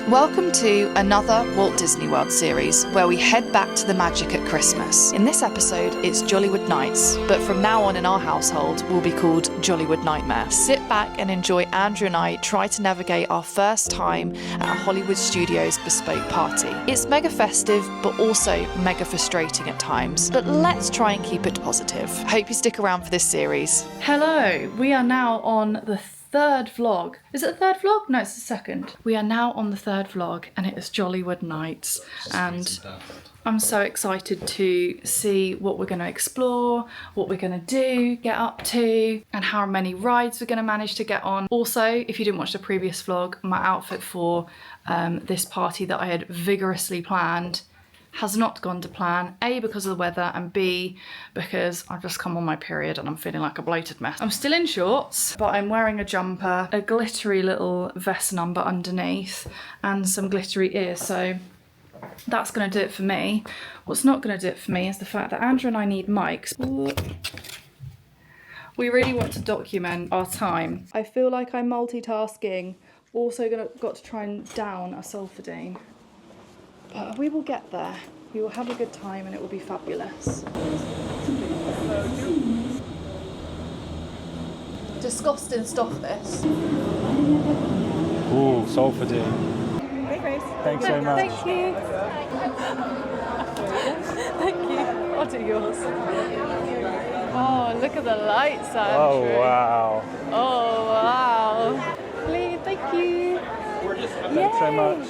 Welcome to another Walt Disney World series where we head back to the magic at Christmas. In this episode, it's Jollywood Nights, but from now on in our household will be called Jollywood Nightmare. Sit back and enjoy Andrew and I try to navigate our first time at a Hollywood Studios bespoke party. It's mega festive, but also mega frustrating at times, but let's try and keep it positive. Hope you stick around for this series. Hello, we are now on the third vlog. Is it the third vlog? No, it's the second. We are now on the third vlog and it is Jollywood Nights, and I'm so excited to see what we're going to explore, what we're going to do, get up to, and how many rides we're going to manage to get on. Also, if you didn't watch the previous vlog, my outfit for this party that I had vigorously planned has not gone to plan. A, because of the weather, and B, because I've just come on my period and I'm feeling like a bloated mess. I'm still in shorts, but I'm wearing a jumper, a glittery little vest number underneath, and some glittery ears, so that's gonna do it for me. What's not gonna do it for me is the fact that Andrew and I need mics. We really want to document our time. I feel like I'm multitasking, also got to try and down a sulfadine. But we will get there. We will have a good time and it will be fabulous. Disgusting stuff, this. Ooh, sulfadine. Hey, Grace. Thanks so much. Thank you. Thank you. I'll do yours. Oh, look at the lights, Andrew. Oh, wow. Oh, wow. Please, thank you. Thanks so much.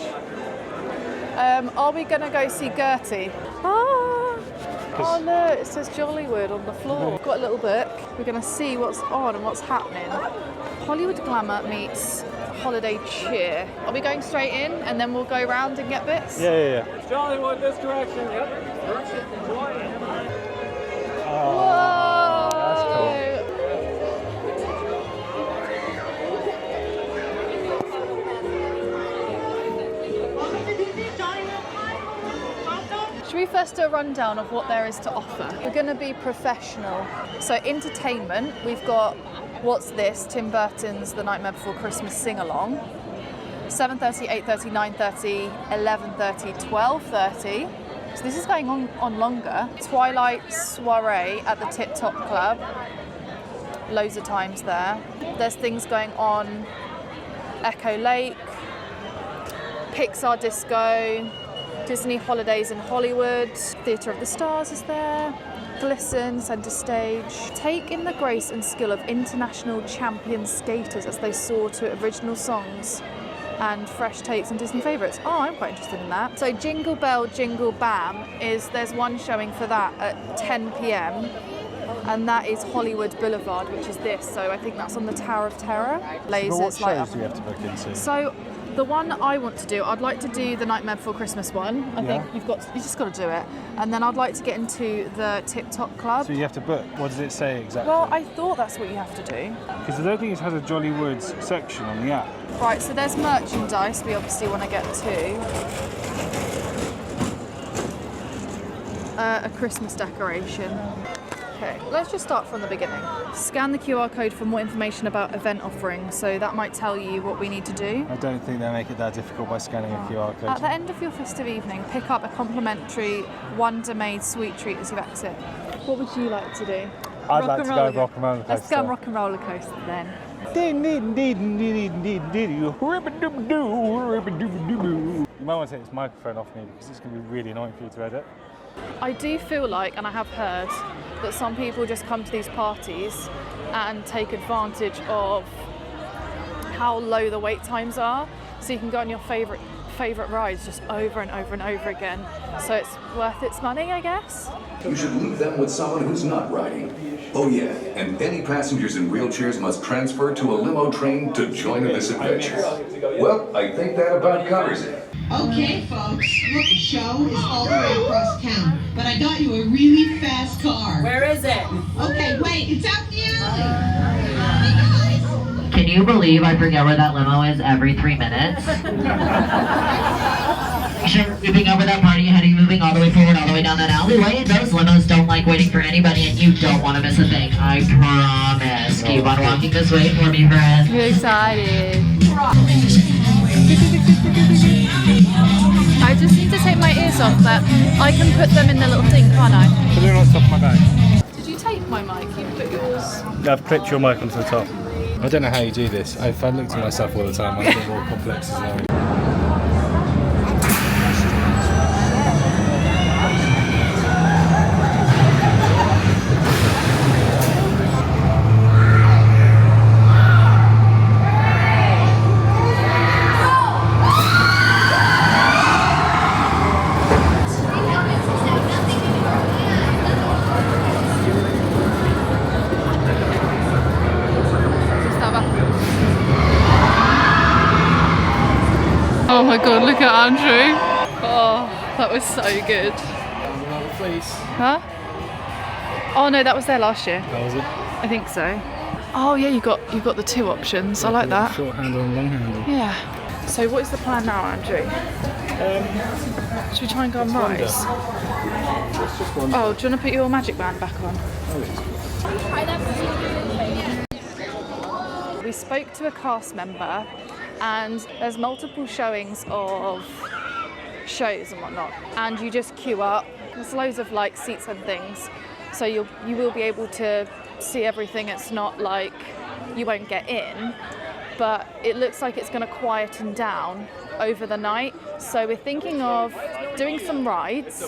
Are we going to go see Gertie? Oh look, it says Jollywood on the floor. We've got a little book. We're going to see what's on and what's happening. Hollywood glamour meets holiday cheer. Are we going straight in and then we'll go round and get bits? Yeah. Jollywood, this direction. Yep. Whoa! That's cool. Should we first do a rundown of what there is to offer? We're going to be professional. So entertainment, we've got What's This? Tim Burton's The Nightmare Before Christmas sing-along. 7:30, 8:30, 9:30, 11:30, 12:30. So this is going on longer. Twilight soiree at the Tip Top Club. Loads of times there. There's things going on Echo Lake, Pixar Disco, Disney Holidays in Hollywood, Theatre of the Stars is there, Glisten, Centre Stage. Take in the grace and skill of international champion skaters as they soar to original songs and fresh takes on Disney favourites. Oh, I'm quite interested in that. So Jingle Bell, Jingle Bam, there's one showing for that at 10 p.m. and that is Hollywood Boulevard, which is this. So I think that's on the Tower of Terror. Lasers, But what shows up. do you have to book into? So the one I want to do, I'd like to do the Nightmare Before Christmas one. I think you just got to do it. And then I'd like to get into the Tip Top Club. So you have to book. What does it say exactly? Well, I thought that's what you have to do. Because I don't think it has a Jollywood section on the app. Right, so there's merchandise we obviously want to get to. A Christmas decoration. Okay, let's just start from the beginning. Scan the QR code for more information about event offerings, so that might tell you what we need to do. I don't think they make it that difficult by scanning a QR code. At the end of your festive evening, pick up a complimentary Wonder-Made sweet treat as you exit. What would you like to do? I'd like to go rock and roller coaster. Let's go rock and roller coaster then. You might want to take this microphone off me because it's going to be really annoying for you to edit. I do feel like, and I have heard, that some people just come to these parties and take advantage of how low the wait times are, so you can go on your favourite rides just over and over and over again. So it's worth its money, I guess. You should leave them with someone who's not riding. Oh yeah, and any passengers in wheelchairs must transfer to a limo train to join in this adventure. Well, I think that about covers it. Okay, folks, look, the show is all the way across town, but I got you a really fast car. Where is it? Okay, wait, it's out in the alley. Can you believe I forget where that limo is every 3 minutes? You're moving over that party ahead of you, moving all the way forward, all the way down that alleyway. Those limos don't like waiting for anybody, and you don't want to miss a thing. I promise. Keep on walking this way for me, friend. I'm excited. mics off, but I can put them in the little thing, can't I? Put it on top of my bag. Did you take my mic? You put yours. I've clipped your mic onto the top. I don't know how you do this. If I looked at myself all the time, I'd get more complexes now. Oh my god, look at Andrew. Oh, that was so good. Another fleece. Huh? Oh no, that was there last year. How was it? I think so. Oh yeah, you got the two options. I like that. Short handle and long handle. Yeah. So what is the plan now, Andrew? Should we try and go on rides? Oh, do you want to put your magic band back on? We spoke to a cast member, and there's multiple showings of shows and whatnot, and you just queue up. There's loads of like seats and things, so you will be able to see everything. It's not like you won't get in, but it looks like it's going to quieten down over the night. So we're thinking of doing some rides,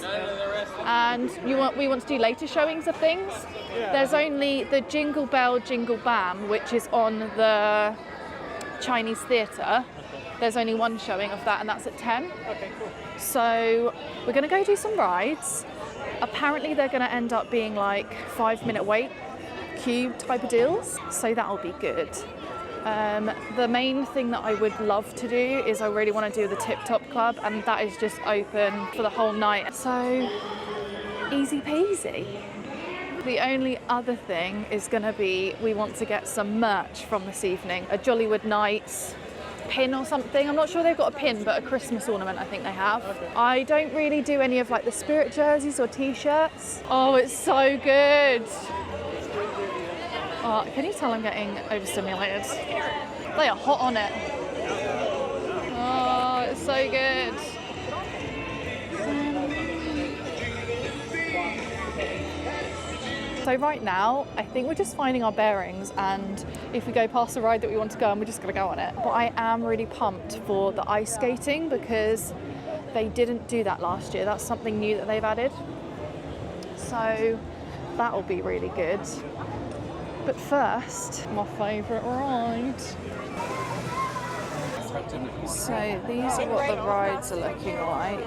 and we want to do later showings of things. There's only the Jingle Bell Jingle Bam, which is on the Chinese theatre. There's only one showing of that, and that's at 10. Okay, cool. So we're going to go do some rides. Apparently they're going to end up being like 5-minute wait queue type of deals, so that'll be good. The main thing that I would love to do is I really want to do the Tip Top Club, and that is just open for the whole night. So easy peasy. The only other thing is going to be we want to get some merch from this evening. A Jollywood Nights pin or something. I'm not sure they've got a pin, but a Christmas ornament I think they have. Okay. I don't really do any of like the Spirit jerseys or t-shirts. Oh, it's so good. Oh, can you tell I'm getting overstimulated? They are hot on it. Oh, it's so good. So right now, I think we're just finding our bearings, and if we go past the ride that we want to go on, we're just going to go on it. But I am really pumped for the ice skating because they didn't do that last year. That's something new that they've added. So that'll be really good. But first, my favourite ride. So these are what the rides are looking like.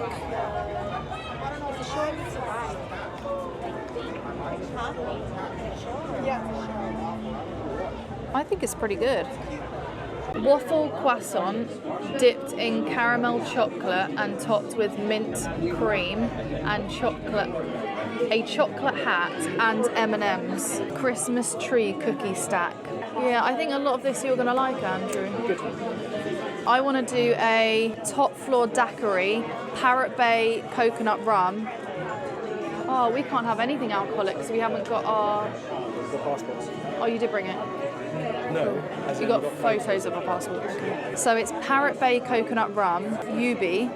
I think it's pretty good. Waffle croissant dipped in caramel chocolate and topped with mint cream and chocolate. A chocolate hat and M&M's. Christmas tree cookie stack. Yeah, I think a lot of this you're going to like, Andrew. Good. I want to do a top floor daiquiri, Parrot Bay coconut rum. Oh, we can't have anything alcoholic because we haven't got our... The passports. Oh, you did bring it? No. You got photos of our passport. Okay. So it's Parrot Bay coconut rum, Yubi,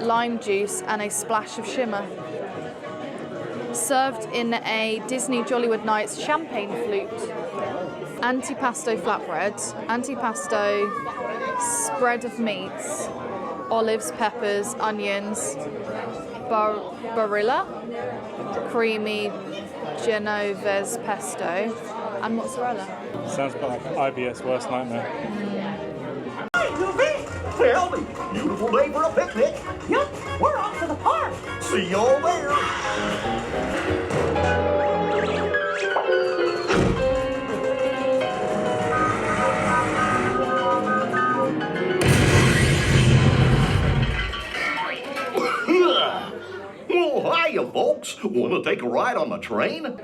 lime juice and a splash of shimmer. Served in a Disney Jollywood Nights champagne flute. Antipasto flatbread, antipasto spread of meats, olives, peppers, onions, barilla, creamy Genovese pesto, and mozzarella. Sounds a bit like IBS worst nightmare. Well, beautiful day for a picnic. Yep, we're off to the park. See y'all there. Well, hiya, folks. Want to take a ride on the train?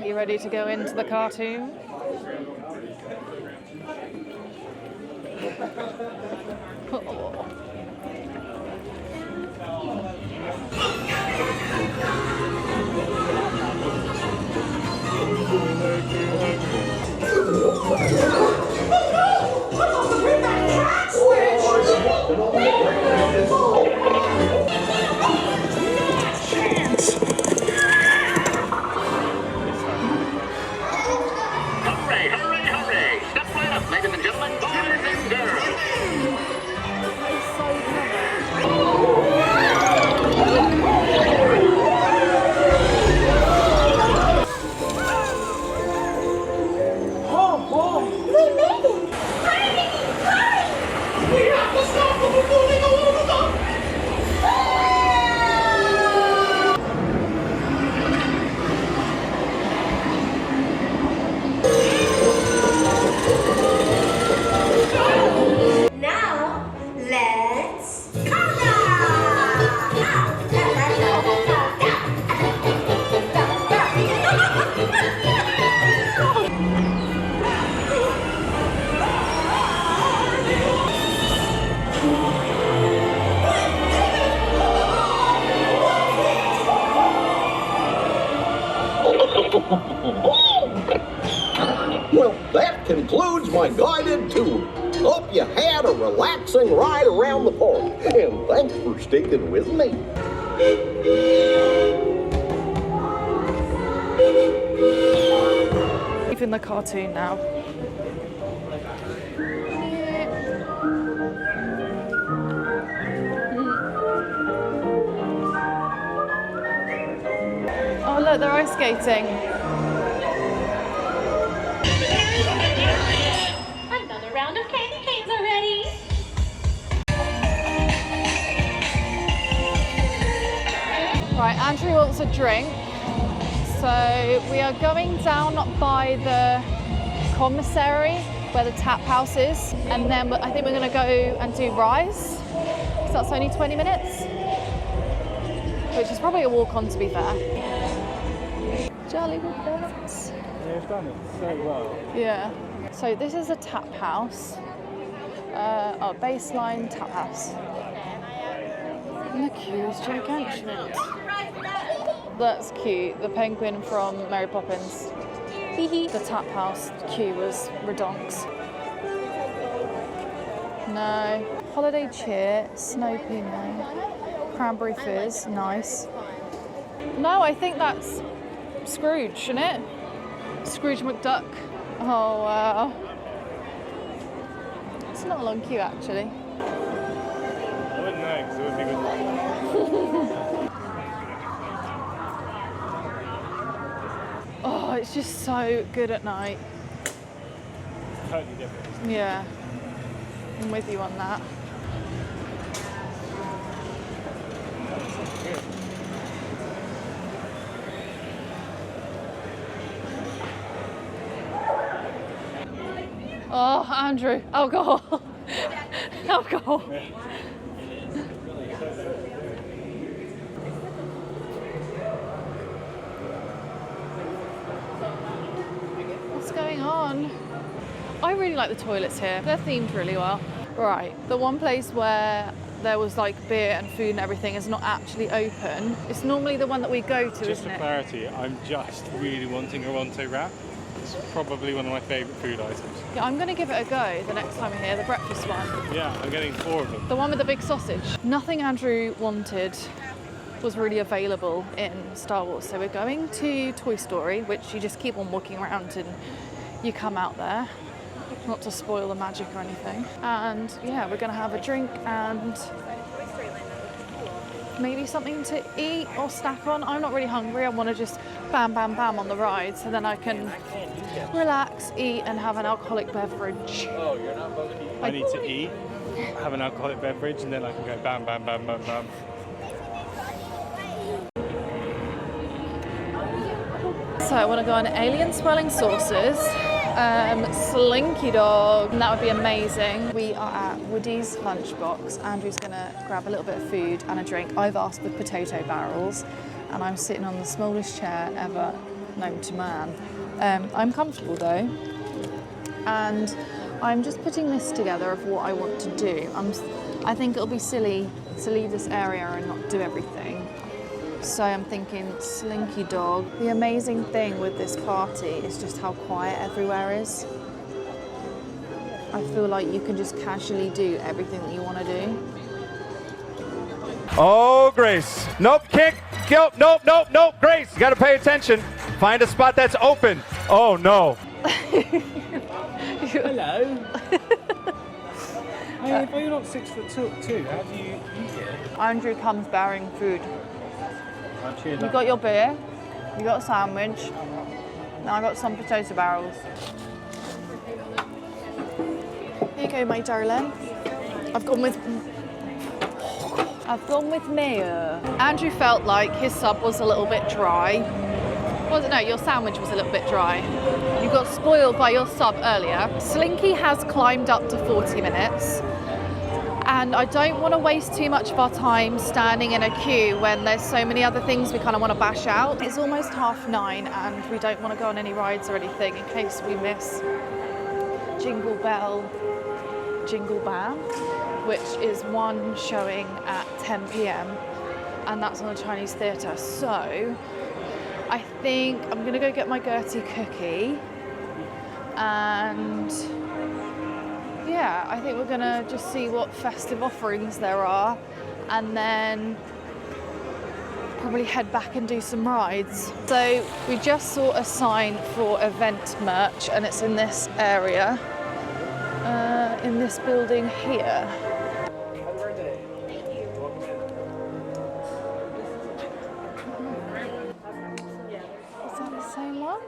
You ready to go into the cartoon? Oh. concludes my guided tour. Hope you had a relaxing ride around the park, and thanks for sticking with me. Even the cartoon now. Oh look, they're ice skating. Another round of candy canes already. Right, Andrew wants a drink. So we are going down by the commissary where the tap house is, and then I think we're going to go and do Rise, because that's only 20 minutes, which is probably a walk on, to be fair. Jollywood Nights. They've done it so well. Yeah. So this is a tap house, baseline tap house. And the queue is gigantic. That's cute. The penguin from Mary Poppins. The tap house queue was redonks. No. Holiday cheer, snow peanut, cranberry fizz, nice. No, I think that's Scrooge, isn't it? Scrooge McDuck. Oh wow. It's not a long queue actually. I wouldn't know, because it would be good. Oh, it's just so good at night. It's totally different. Yeah, I'm with you on that. Oh, Andrew, alcohol. Alcohol. What's going on? I really like the toilets here. They're themed really well. Right, the one place where there was like beer and food and everything is not actually open. It's normally the one that we go to, Just isn't for it? clarity, I'm just really wanting a Ronto wrap. It's probably one of my favourite food items. Yeah, I'm going to give it a go the next time we're here, the breakfast one. Yeah, I'm getting 4 of them. The one with the big sausage. Nothing Andrew wanted was really available in Star Wars. So we're going to Toy Story, which you just keep on walking around and you come out there. Not to spoil the magic or anything. And yeah, we're going to have a drink and maybe something to eat or snack on. I'm not really hungry. I want to just bam, bam, bam on the ride so then I can relax, eat and have an alcoholic beverage. I need to eat, have an alcoholic beverage, and then I can go bam, bam, bam, bam, bam. So I want to go on alien swirling saucers, Slinky Dog, and that would be amazing. We are at Woody's Lunchbox. Andrew's going to grab a little bit of food and a drink. I've asked for potato barrels and I'm sitting on the smallest chair ever known to man. I'm comfortable though, and I'm just putting this together of what I want to do. I think it'll be silly to leave this area and not do everything. So I'm thinking Slinky Dog. The amazing thing with this party is just how quiet everywhere is. I feel like you can just casually do everything that you want to do. Oh, Grace. Nope, kick. Nope, nope, nope, nope. Grace, you got to pay attention. Find a spot that's open. Oh, no. Hello. Hey, if you're not 6'2", how do you eat it? Andrew comes bearing food. You You got your beer, you got a sandwich, now I got some potato barrels. Here you go, my darling. I've gone with mayo. Andrew felt like his sub was a little bit dry. Well, no, your sandwich was a little bit dry. You got spoiled by your sub earlier. Slinky has climbed up to 40 minutes. And I don't want to waste too much of our time standing in a queue when there's so many other things we kind of want to bash out. It's almost 9:30 and we don't want to go on any rides or anything in case we miss Jingle Bell, Jingle Bam, which is one showing at 10 p.m. and that's on the Chinese theatre. So I think I'm going to go get my Gertie cookie and yeah, I think we're gonna just see what festive offerings there are, and then probably head back and do some rides. So we just saw a sign for event merch, and it's in this area, in this building here. Is that the same one?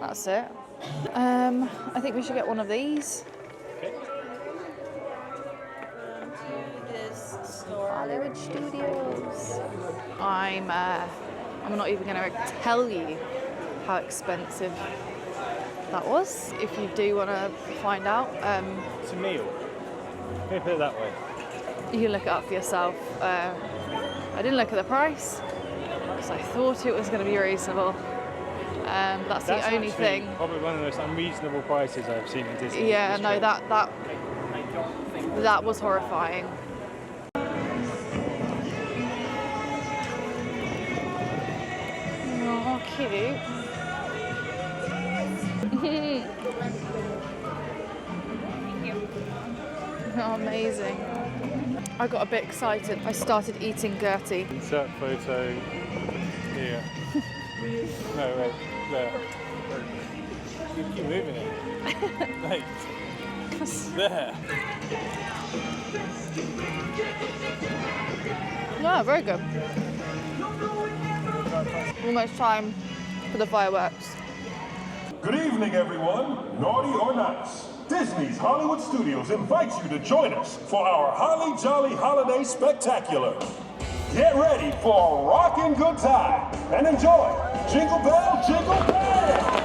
That's it. I think we should get one of these. Hollywood Studios. I'm not even going to tell you how expensive that was. If you do want to find out, It's a meal. Let me put it that way. you can look it up for yourself. I didn't look at the price because I thought it was going to be reasonable. That's the only thing. Probably one of the most unreasonable prices I've seen in Disney. Yeah, no, that was horrifying. Oh, cute. Oh, amazing. I got a bit excited. I started eating Gertie. Insert photo here. No, wait, there. Keep moving it. Like, there. No, very good. Almost time for the fireworks. Good evening, everyone. Naughty or nice, Disney's Hollywood Studios invites you to join us for our Holly Jolly Holiday Spectacular. Get ready for a rockin' good time and enjoy Jingle Bell, Jingle Bell!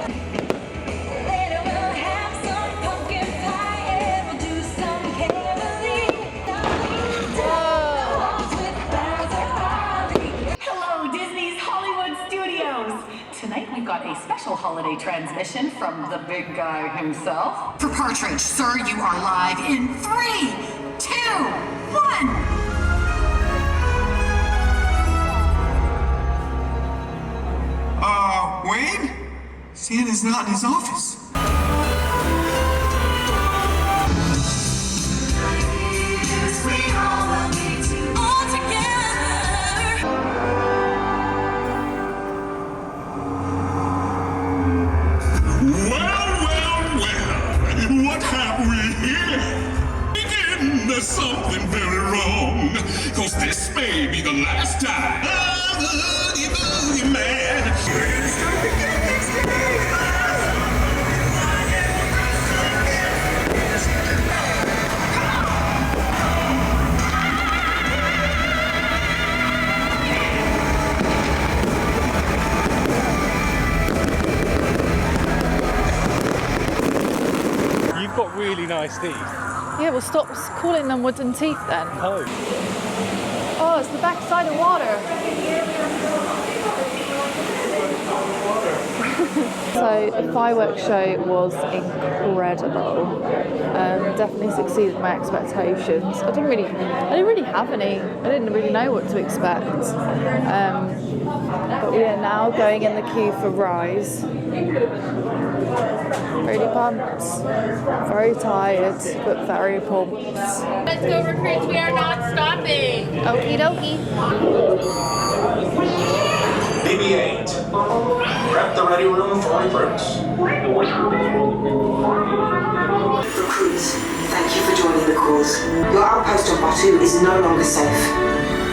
Tonight we've got a special holiday transmission from the big guy himself. For Partridge, sir, you are live in 3, 2, 1. Wayne? Santa's not in his office. What have we here? There's something very wrong, 'cause this may be the last time. Boogie, boogie, man. You've got really nice teeth. Yeah, well, stop calling them wooden teeth then. Oh. Oh, it's the backside of water. So the fireworks show was incredible. Definitely exceeded my expectations. I didn't really have any. I didn't really know what to expect. But we are now going in the queue for Rise. Really pumped. Very tired, but very pumped. Let's go, recruits. We are not stopping. Okie dokie. BB-8. Prep the ready room for recruits. Recruits, thank you for joining the cause. Your outpost on Batuu is no longer safe.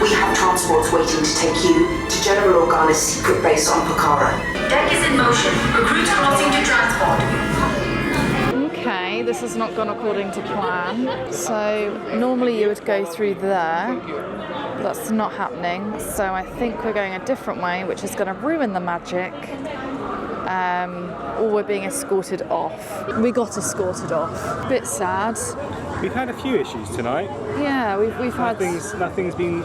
We have transports waiting to take you to General Organa's secret base on Pokhara. Deck is in motion. Recruits crossing to transport. Okay, this has not gone according to plan. So normally you would go through there. That's not happening. So I think we're going a different way, which is going to ruin the magic. Or we're being escorted off. We got escorted off. Bit sad. We've had a few issues tonight. Yeah, we've had... Nothing's been...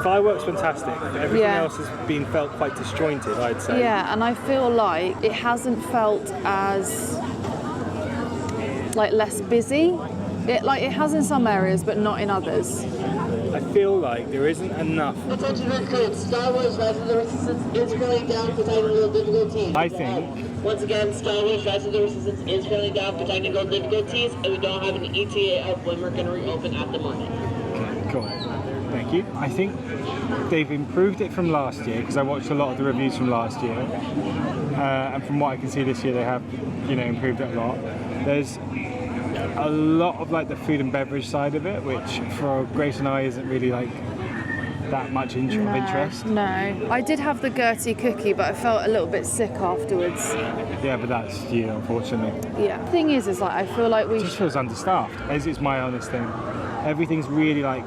Fireworks fantastic, but everything else has been felt quite disjointed, I'd say. Yeah, and I feel like it hasn't felt as... less busy. It has in some areas, but not in others. I feel like there isn't enough. Attention recruits, Star Wars Rise of the Resistance is currently down for technical difficulties. I think... Once again, Star Wars Rise of the Resistance is currently down for technical difficulties, and we don't have an ETA of when we're going to reopen at the moment. Okay, cool. Thank you. I think they've improved it from last year, because I watched a lot of the reviews from last year. And from what I can see this year, they have, improved it a lot. There's a lot of like the food and beverage side of it, which for Grace and I isn't really like that much of interest. No, I did have the Gertie cookie, but I felt a little bit sick afterwards. Yeah, but that's you, unfortunately. Yeah. The thing is like I feel like it just feels understaffed. As it's my honest thing. Everything's really like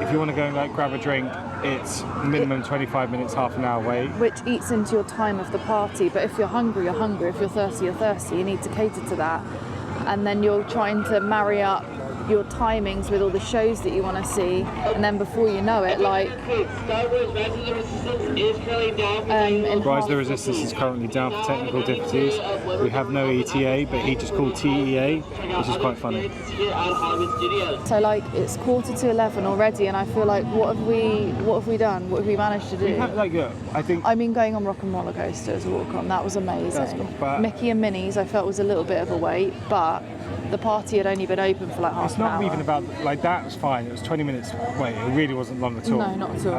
if you want to go and like grab a drink, it's minimum 25 minutes, half an hour wait. Which eats into your time of the party. But if you're hungry, you're hungry. If you're thirsty, you're thirsty. You need to cater to that. And then you're trying to marry up your timings with all the shows that you want to see, and then before you know it, like Star Wars Rise of the Resistance is currently down. Rise of the Resistance is currently down for technical difficulties. We have no ETA, but he just called TEA, which is quite funny. So like it's 11:15 already, and I feel like what have we done? What have we managed to do? I mean, going on Rock and Roller Coaster as a walk on, that was amazing. But Mickey and Minnie's, I felt was a little bit of a wait, but the party had only been open for like half an hour. It's not even about, that was fine. It was 20 minutes wait. It really wasn't long at all. No, not at all.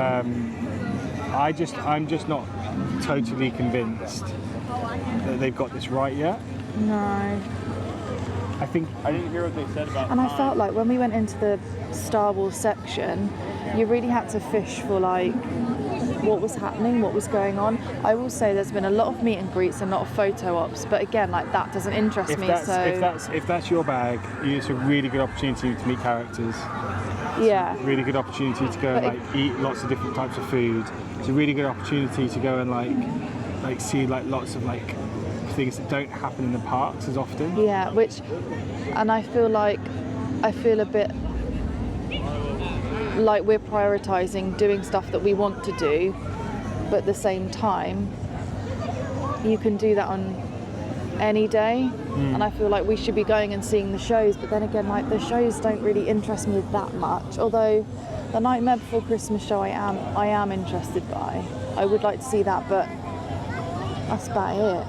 I'm just not totally convinced that they've got this right yet. No. I didn't hear what they said about And I felt like when we went into the Star Wars section, you really had to fish for like what was happening, what was going on. I will say there's been a lot of meet and greets and a lot of photo ops, but again, like that doesn't interest me. If that's your bag, it's a really good opportunity to meet characters. Yeah. It's a really good opportunity to go and eat lots of different types of food. It's a really good opportunity to go and see lots of things that don't happen in the parks as often. Yeah, and I feel a bit like we're prioritising doing stuff that we want to do, but at the same time you can do that on any day. And I feel like we should be going and seeing the shows, but then again, like the shows don't really interest me that much, although the Nightmare Before Christmas show I am interested by. I would like to see that, but that's about it.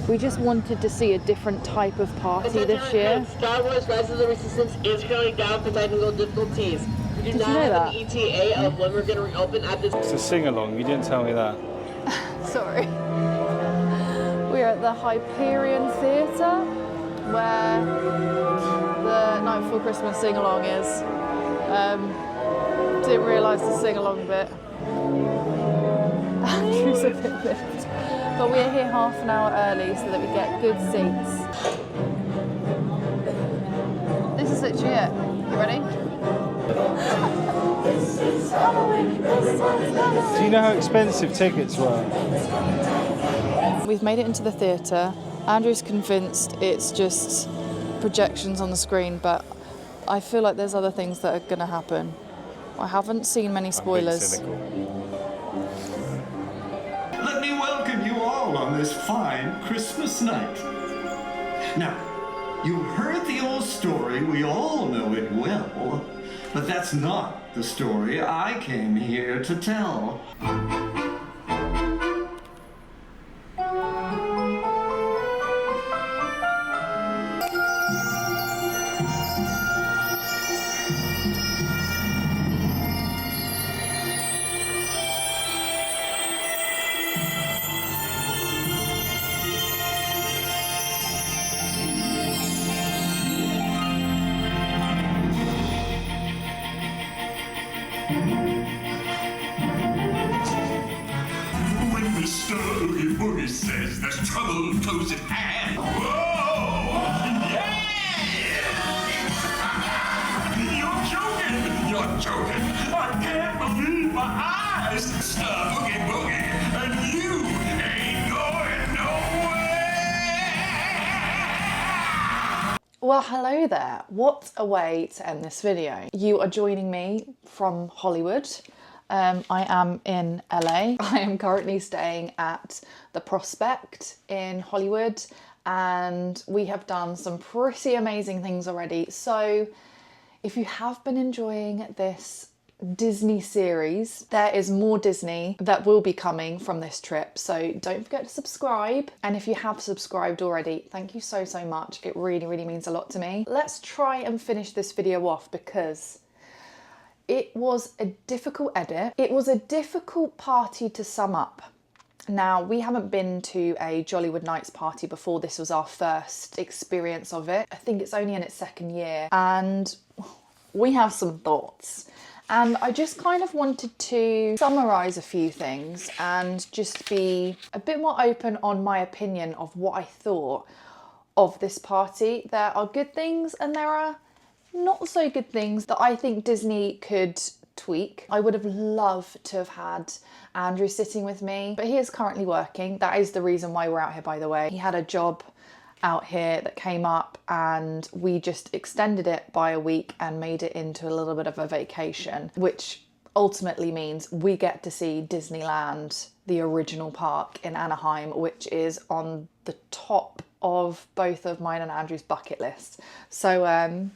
We just wanted to see a different type of party this year. Star Wars Rise of the Resistance is currently down for technical difficulties. We do not have an ETA of when we're going to reopen at this. It's a sing-along, you didn't tell me that. Sorry. We're at the Hyperion Theatre, where the Night Before Christmas sing-along is. Didn't realise the sing-along bit. Andrew's a bit miffed. But we're here half an hour early so that we get good seats. This is literally it. You ready? Do you know how expensive tickets were? We've made it into the theatre. Andrew's convinced it's just projections on the screen, but I feel like there's other things that are going to happen. I haven't seen many spoilers. Let me welcome you all on this fine Christmas night. Now, you've heard the old story, we all know it well, but that's not the story I came here to tell. Says there's trouble close at hand. Whoa! Yeah! You're joking! I can't believe my eyes! Boogie boogie, and you ain't going nowhere! Well, hello there. What a way to end this video. You are joining me from Hollywood. I am in LA. I am currently staying at the Prospect in Hollywood, and we have done some pretty amazing things already. So if you have been enjoying this Disney series, there is more Disney that will be coming from this trip, so don't forget to subscribe. And if you have subscribed already, thank you so much. It really means a lot to me. Let's try and finish this video off because it was a difficult edit. It was a difficult party to sum up. Now, we haven't been to a Jollywood Nights party before. This was our first experience of it. I think it's only in its second year, and we have some thoughts. And I just kind of wanted to summarise a few things and just be a bit more open on my opinion of what I thought of this party. There are good things and there are not so good things that I think Disney could tweak. I would have loved to have had Andrew sitting with me, but he is currently working. That is the reason why we're out here, by the way. He had a job out here that came up and we just extended it by a week and made it into a little bit of a vacation, which ultimately means we get to see Disneyland, the original park in Anaheim, which is on the top of both of mine and Andrew's bucket lists. So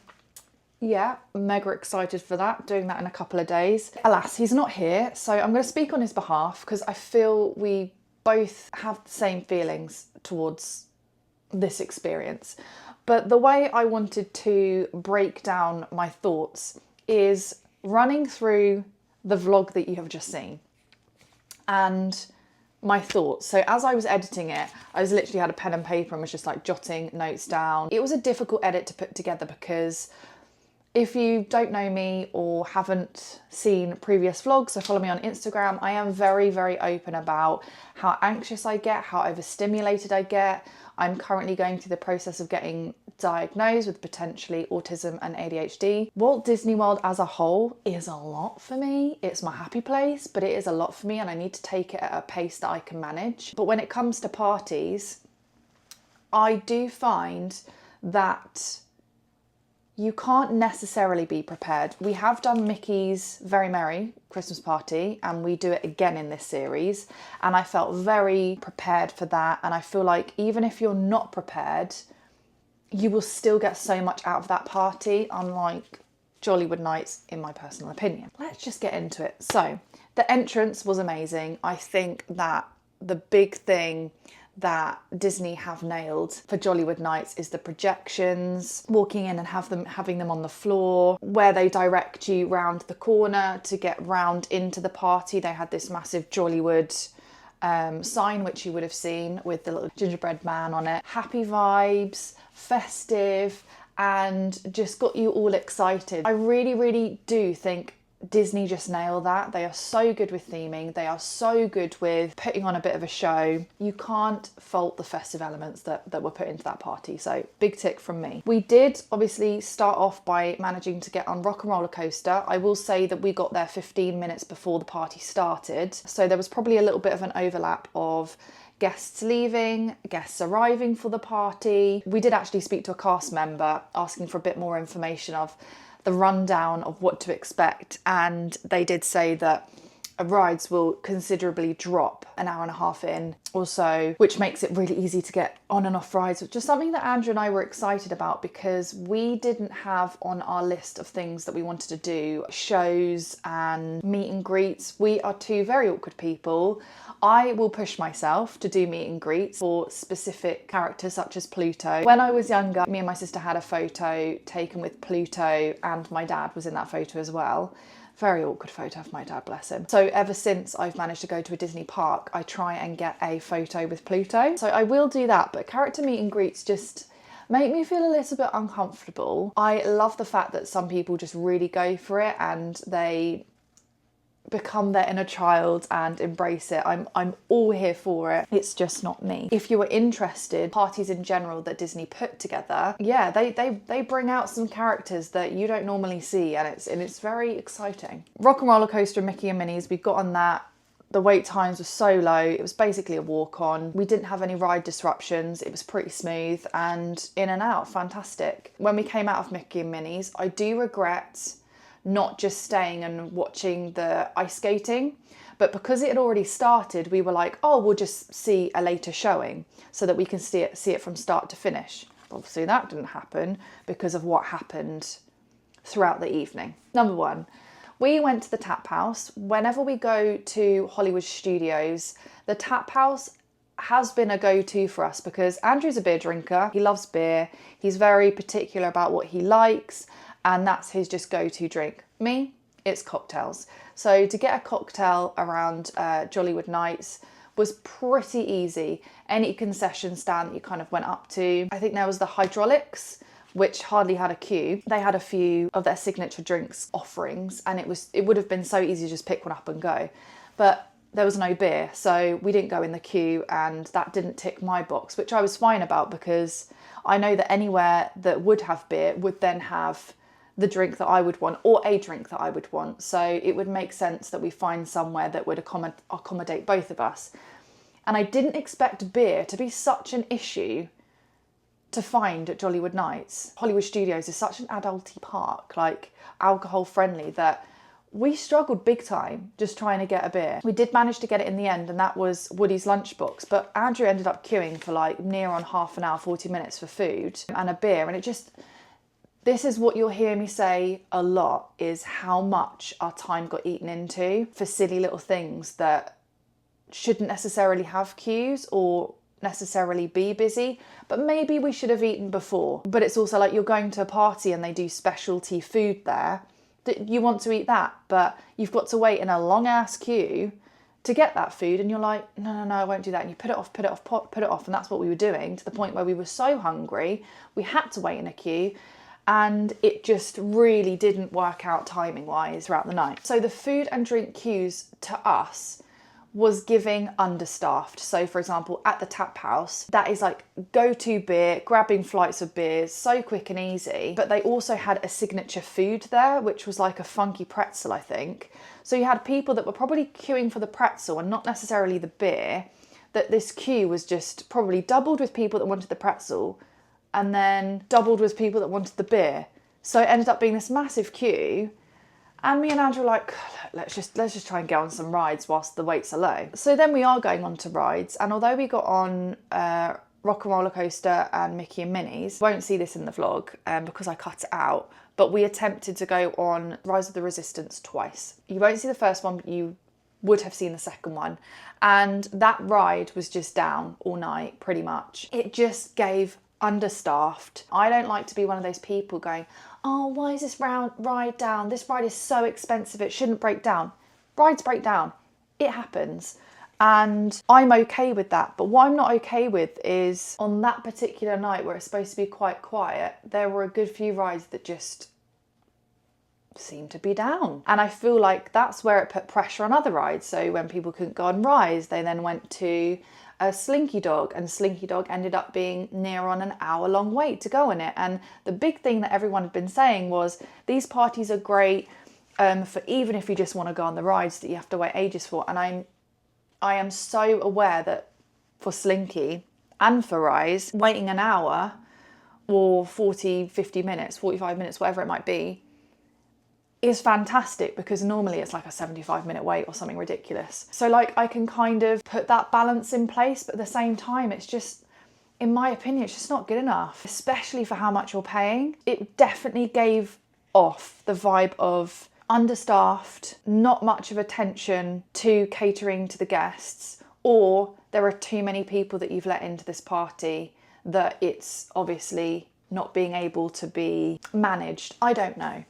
yeah, mega excited for that, doing that in a couple of days. Alas, he's not here, so I'm going to speak on his behalf because I feel we both have the same feelings towards this experience. But the way I wanted to break down my thoughts is running through the vlog that you have just seen and my thoughts. So as I was editing it, I was literally had a pen and paper and was just like jotting notes down. It was a difficult edit to put together because if you don't know me or haven't seen previous vlogs or follow me on Instagram, I am very open about how anxious I get, how overstimulated I get. I'm currently going through the process of getting diagnosed with potentially autism and ADHD. Walt Disney World as a whole is a lot for me. It's my happy place, but it is a lot for me and I need to take it at a pace that I can manage. But when it comes to parties, I do find that you can't necessarily be prepared. We have done Mickey's Very Merry Christmas Party and we do it again in this series, and I felt very prepared for that, and I feel like even if you're not prepared, you will still get so much out of that party, unlike Jollywood Nights in my personal opinion. Let's just get into it. So the entrance was amazing. I think that the big thing that Disney have nailed for Jollywood Nights is the projections, walking in and having them on the floor, where they direct you round the corner to get round into the party. They had this massive Jollywood sign, which you would have seen with the little gingerbread man on it. Happy vibes, festive, and just got you all excited. I really do think Disney just nailed that. They are so good with theming. They are so good with putting on a bit of a show. You can't fault the festive elements that were put into that party. So big tick from me. We did obviously start off by managing to get on Rock and Roller Coaster. I will say that we got there 15 minutes before the party started. So there was probably a little bit of an overlap of guests leaving, guests arriving for the party. We did actually speak to a cast member asking for a bit more information of the rundown of what to expect, and they did say that rides will considerably drop an hour and a half in or so, which makes it really easy to get on and off rides, which is something that Andrew and I were excited about because we didn't have on our list of things that we wanted to do shows and meet and greets. We are two very awkward people. I will push myself to do meet and greets for specific characters such as Pluto. When I was younger, me and my sister had a photo taken with Pluto and my dad was in that photo as well. Very awkward photo of my dad, bless him. So ever since I've managed to go to a Disney park, I try and get a photo with Pluto. So I will do that, but character meet and greets just make me feel a little bit uncomfortable. I love the fact that some people just really go for it and they become their inner child and embrace it. I'm all here for it. It's just not me. If you were interested, parties in general that Disney put together, yeah, they bring out some characters that you don't normally see, and it's very exciting. Rock and Roller Coaster, Mickey and Minnie's, we got on that. The wait times were so low. It was basically a walk on. We didn't have any ride disruptions. It was pretty smooth and in and out, fantastic. When we came out of Mickey and Minnie's, I do regret not just staying and watching the ice skating, But because it had already started, we were like, oh, we'll just see a later showing so that we can see it from start to finish. Obviously that didn't happen because of what happened throughout the evening. Number one, we went to the tap house. Whenever we go to Hollywood Studios, the tap house has been a go-to for us because Andrew's a beer drinker. He loves beer. He's very particular about what he likes, and that's his just go-to drink. Me, it's cocktails. So to get a cocktail around Jollywood Nights was pretty easy. Any concession stand that you kind of went up to. I think there was the Hydraulics, which hardly had a queue. They had a few of their signature drinks offerings, and it would have been so easy to just pick one up and go. But there was no beer, so we didn't go in the queue, and that didn't tick my box, which I was fine about because I know that anywhere that would have beer would then have the drink that I would want, or a drink that I would want. So it would make sense that we find somewhere that would accommodate both of us. And I didn't expect beer to be such an issue to find at Jollywood Nights. Hollywood Studios is such an adulty park, like alcohol friendly, that we struggled big time just trying to get a beer. We did manage to get it in the end, and that was Woody's Lunchbox, but Andrew ended up queuing for like near on half an hour, 40 minutes for food and a beer. And this is what you'll hear me say a lot, is how much our time got eaten into for silly little things that shouldn't necessarily have queues or necessarily be busy, but maybe we should have eaten before. But it's also like you're going to a party and they do specialty food there, that you want to eat that, but you've got to wait in a long ass queue to get that food, and you're like, no, I won't do that. And you put it off. And that's what we were doing, to the point where we were so hungry, we had to wait in a queue, and it just really didn't work out timing wise throughout the night. So the food and drink queues to us was giving understaffed. So for example, at the tap house, that is like go-to beer, grabbing flights of beers, so quick and easy. But they also had a signature food there, which was like a funky pretzel, I think. So you had people that were probably queuing for the pretzel and not necessarily the beer, that this queue was just probably doubled with people that wanted the pretzel and then doubled with people that wanted the beer. So it ended up being this massive queue. And me and Andrew were like, let's just try and get on some rides whilst the waits are low. So then we are going on to rides, and although we got on Rock and Roller Coaster and Mickey and Minnie's, won't see this in the vlog because I cut it out, but we attempted to go on Rise of the Resistance twice. You won't see the first one, but you would have seen the second one. And that ride was just down all night, pretty much. It just gave understaffed. I don't like to be one of those people going, oh, why is this ride down? This ride is so expensive, it shouldn't break down. Rides break down. It happens. And I'm okay with that. But what I'm not okay with is on that particular night where it's supposed to be quite quiet, there were a good few rides that just seemed to be down. And I feel like that's where it put pressure on other rides. So when people couldn't go on Rise, they then went to Slinky Dog, and Slinky Dog ended up being near on an hour-long wait to go on it. And the big thing that everyone had been saying was these parties are great for even if you just want to go on the rides that you have to wait ages for. And I am so aware that for Slinky and for Rise, waiting an hour or 40, 50 minutes, 45 minutes, whatever it might be, is fantastic, because normally it's like a 75-minute wait or something ridiculous. So like I can kind of put that balance in place, but at the same time it's just, in my opinion, it's just not good enough, especially for how much you're paying. It definitely gave off the vibe of understaffed, not much of attention to catering to the guests, or there are too many people that you've let into this party that it's obviously not being able to be managed. I don't know.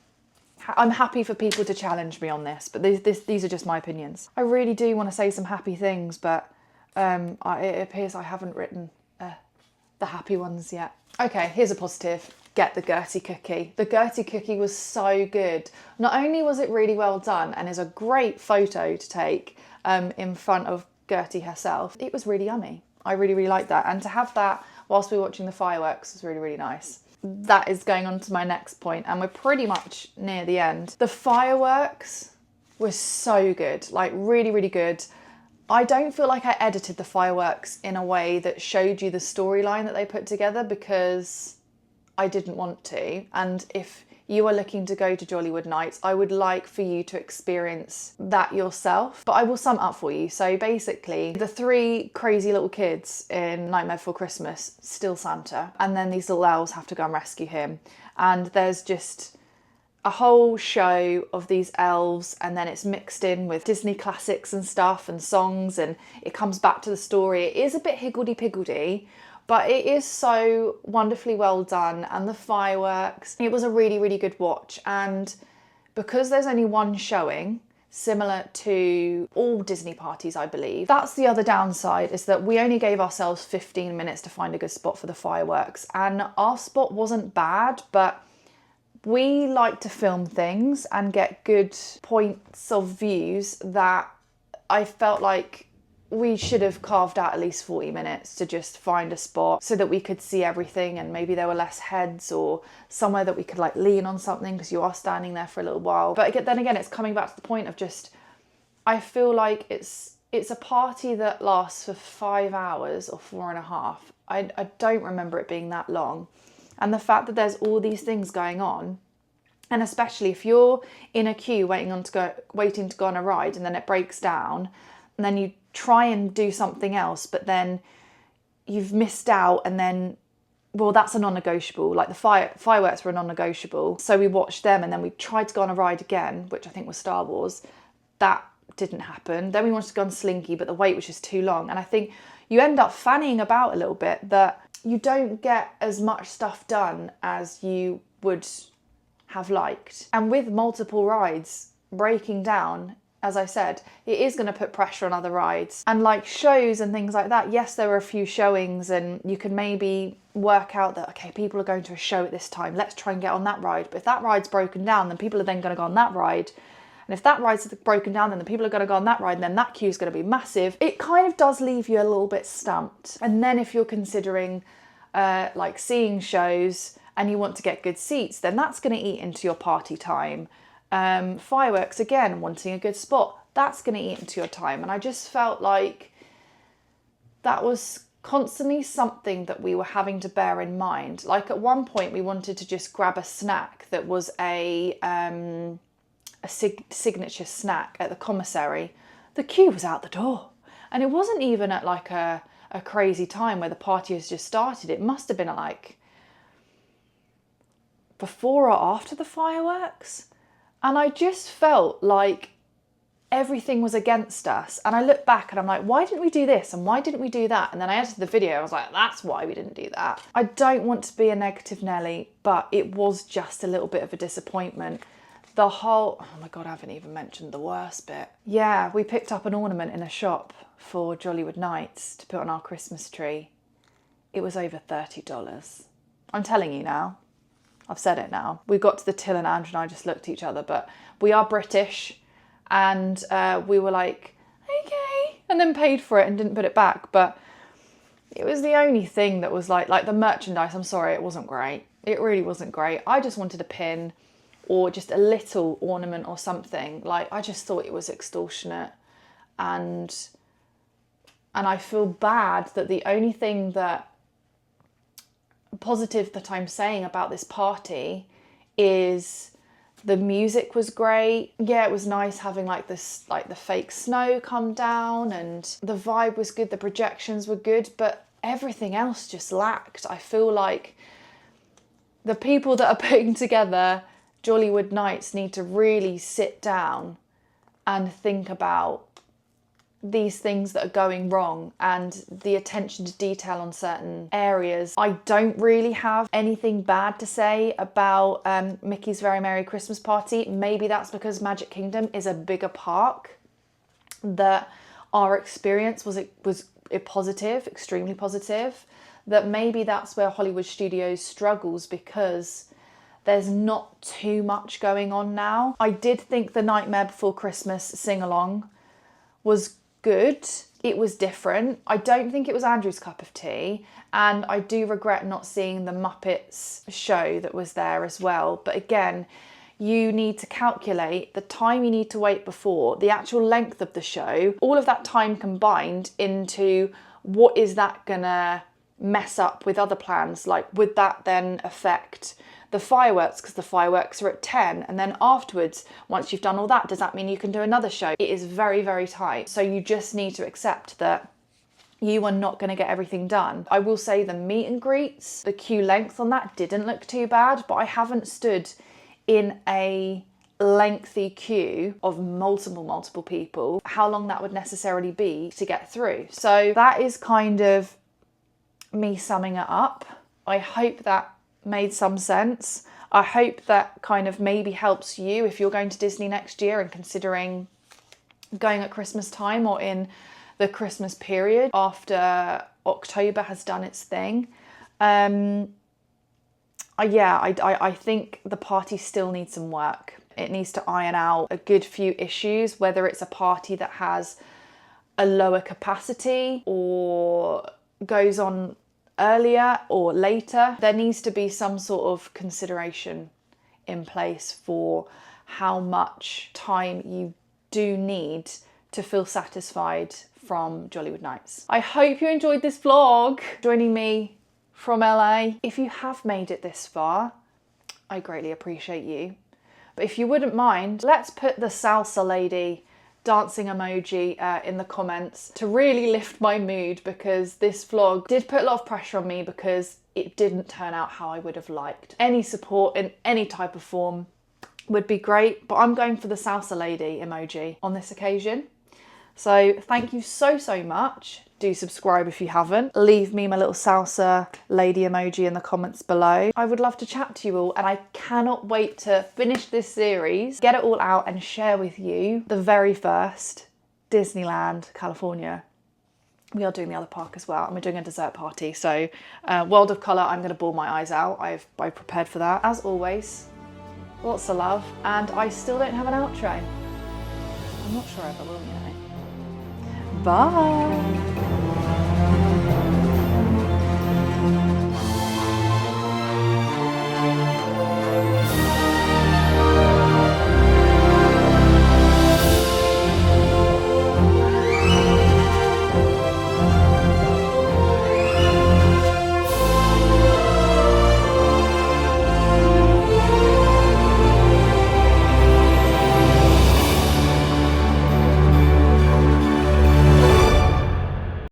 I'm happy for people to challenge me on this, but these are just my opinions. I really do want to say some happy things, but it appears I haven't written the happy ones yet. Okay, here's a positive. Get the Gertie cookie. The Gertie cookie was so good. Not only was it really well done and is a great photo to take in front of Gertie herself, it was really yummy. I really, really liked that. And to have that whilst we were watching the fireworks was really, really nice. That is going on to my next point, and we're pretty much near the end. The fireworks were so good, like really, really good. I don't feel like I edited the fireworks in a way that showed you the storyline that they put together, because I didn't want to. And if you are looking to go to Jollywood Nights, I would like for you to experience that yourself. But I will sum it up for you. So basically, the 3 crazy little kids in Nightmare Before Christmas steal Santa, and then these little elves have to go and rescue him. And there's just a whole show of these elves, and then it's mixed in with Disney classics and stuff and songs, and it comes back to the story. It is a bit higgledy-piggledy, but it is so wonderfully well done, and the fireworks. It was a really, really good watch, and because there's only one showing, similar to all Disney parties, I believe, that's the other downside, is that we only gave ourselves 15 minutes to find a good spot for the fireworks, and our spot wasn't bad, but we like to film things and get good points of views that I felt like we should have carved out at least 40 minutes to just find a spot so that we could see everything, and maybe there were less heads or somewhere that we could like lean on something, because you are standing there for a little while. But then again, it's coming back to the point of just, I feel like it's a party that lasts for 5 hours or 4.5. I don't remember it being that long. And the fact that there's all these things going on, and especially if you're in a queue waiting to go on a ride, and then it breaks down, and then you try and do something else, but then you've missed out, and then, well, that's a non-negotiable. Like the fireworks were a non-negotiable. So we watched them, and then we tried to go on a ride again, which I think was Star Wars. That didn't happen. Then we wanted to go on Slinky, but the wait was just too long. And I think you end up fannying about a little bit, that you don't get as much stuff done as you would have liked. And with multiple rides breaking down, as I said, it is going to put pressure on other rides. And like shows and things like that, yes, there were a few showings, and you can maybe work out that, okay, people are going to a show at this time, let's try and get on that ride. But if that ride's broken down, then people are then going to go on that ride. And if that ride's broken down, then the people are going to go on that ride, and then that queue's going to be massive. It kind of does leave you a little bit stumped. And then if you're considering like seeing shows and you want to get good seats, then that's going to eat into your party time. Fireworks, again, wanting a good spot, that's going to eat into your time. And I just felt like that was constantly something that we were having to bear in mind. Like at one point we wanted to just grab a snack that was a signature snack at the commissary. The queue was out the door, and it wasn't even at like a crazy time where the party has just started. It must have been at like before or after the fireworks. And I just felt like everything was against us. And I look back and I'm like, why didn't we do this? And why didn't we do that? And then I edited the video. I was like, that's why we didn't do that. I don't want to be a negative Nelly, but it was just a little bit of a disappointment. The whole, oh my God, I haven't even mentioned the worst bit. Yeah, we picked up an ornament in a shop for Jollywood Nights to put on our Christmas tree. It was over $30. I'm telling you now. I've said it now. We got to the till and Andrew and I just looked at each other, but we are British, and we were like, okay, and then paid for it and didn't put it back. But it was the only thing that was like the merchandise, I'm sorry, it wasn't great. It really wasn't great. I just wanted a pin or just a little ornament or something. Like, I just thought it was extortionate. And I feel bad that the only thing that positive that I'm saying about this party is the music was great. Yeah, it was nice having like this, like the fake snow come down, and the vibe was good, the projections were good, but everything else just lacked. I feel like the people that are putting together Jollywood Nights need to really sit down and think about these things that are going wrong and the attention to detail on certain areas. I don't really have anything bad to say about Mickey's Very Merry Christmas Party. Maybe that's because Magic Kingdom is a bigger park, that our experience was positive, extremely positive, that maybe that's where Hollywood Studios struggles, because there's not too much going on now. I did think the Nightmare Before Christmas sing-along was good. It was different. I don't think it was Andrew's cup of tea, and I do regret not seeing the Muppets show that was there as well. But again, you need to calculate the time you need to wait before, the actual length of the show, all of that time combined into what is that gonna mess up with other plans. Like, would that then affect the fireworks because the fireworks are at 10, and then afterwards, once you've done all that, does that mean you can do another show? It is very, very tight. So you just need to accept that you are not going to get everything done. I will say the meet and greets, the queue length on that didn't look too bad, but I haven't stood in a lengthy queue of multiple people, how long that would necessarily be to get through. So that is kind of me summing it up. I hope that made some sense. I hope that kind of maybe helps you if you're going to Disney next year and considering going at Christmas time or in the Christmas period after October has done its thing. I think the party still needs some work. It needs to iron out a good few issues, whether it's a party that has a lower capacity or goes on earlier or later. There needs to be some sort of consideration in place for how much time you do need to feel satisfied from Jollywood Nights. I hope you enjoyed this vlog, joining me from LA. If you have made it this far, I greatly appreciate you. But if you wouldn't mind, let's put the salsa lady dancing emoji in the comments to really lift my mood, because this vlog did put a lot of pressure on me because it didn't turn out how I would have liked. Any support in any type of form would be great, but I'm going for the salsa lady emoji on this occasion. So thank you so much. Do subscribe if you haven't. Leave me my little salsa lady emoji in the comments below. I would love to chat to you all, and I cannot wait to finish this series, get it all out and share with you the very first Disneyland California. We are doing the other park as well, and we're doing a dessert party. So World of Colour, I'm gonna bawl my eyes out. I've prepared for that. As always, lots of love, and I still don't have an outro. I'm not sure if I will, you know. Bye.